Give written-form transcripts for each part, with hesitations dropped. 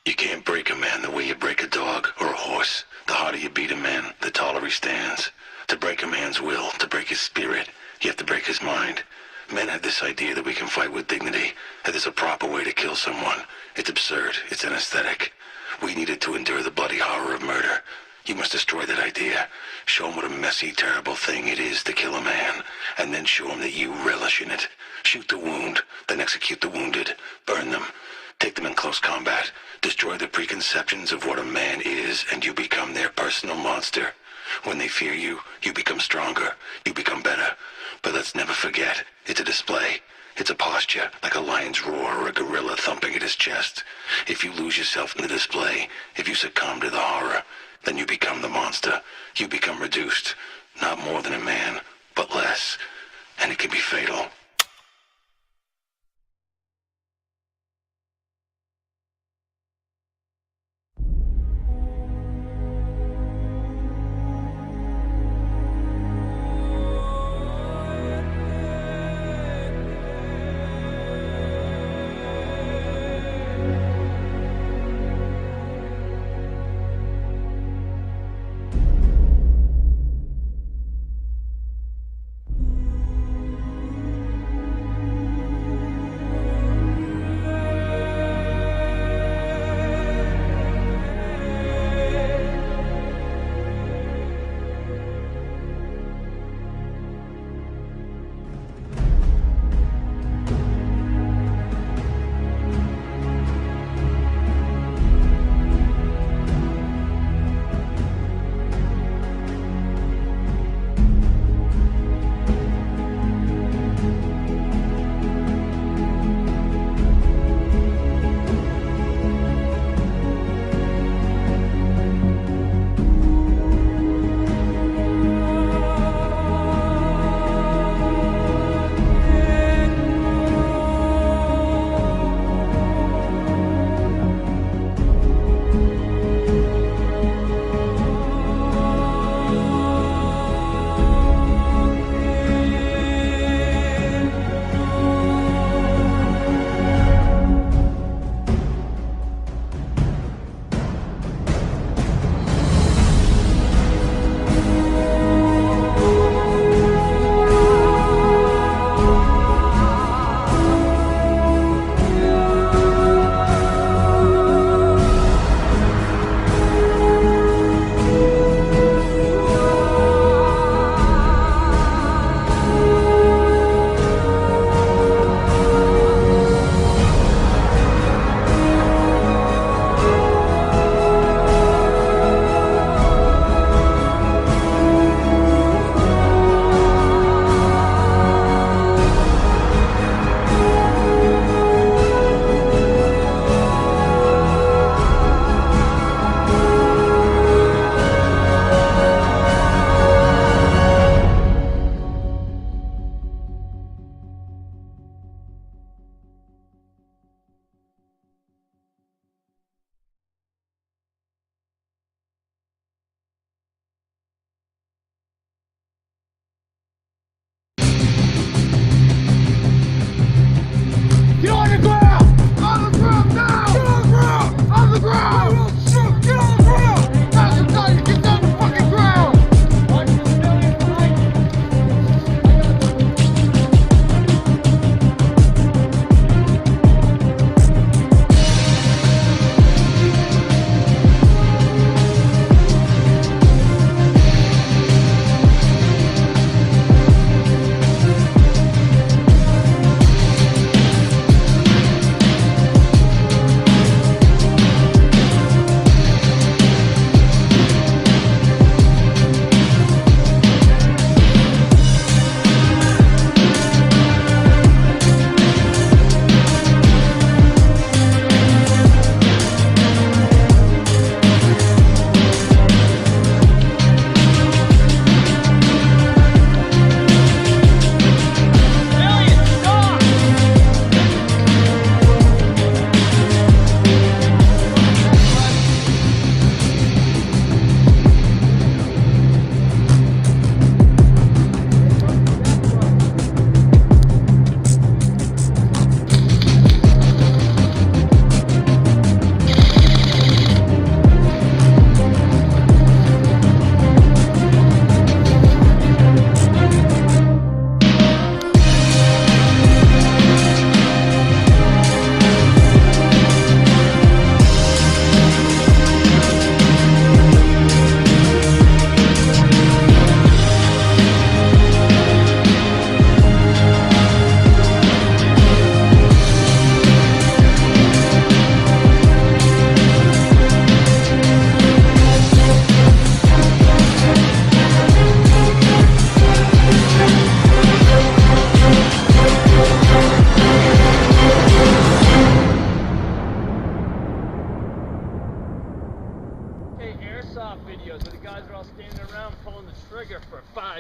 You can't break a man the way you break a dog or a horse. The harder you beat a man, the taller he stands. To break a man's will, to break his spirit, you have to break his mind. Men have this idea that we can fight with dignity, that there's a proper way to kill someone. It's absurd. It's anesthetic. We needed to endure the bloody horror of murder. You must destroy that idea. Show him what a messy, terrible thing it is to kill a man, and then show him that you relish in it. Shoot the wound, then execute the wounded. Burn them. Take them in close combat. Destroy the preconceptions of what a man is, and you become their personal monster. When they fear you, you become stronger. You become better. But let's never forget, it's a display. It's a posture, like a lion's roar or a gorilla thumping at his chest. If you lose yourself in the display, if you succumb to the horror, then you become the monster. You become reduced. Not more than a man, but less. And it can be fatal.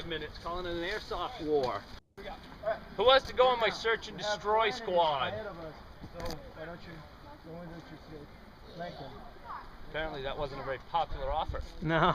5 minutes, calling it an airsoft war. Who wants to go on my search and destroy squad? So why don't you go into your flank him? Apparently that wasn't a very popular offer. No.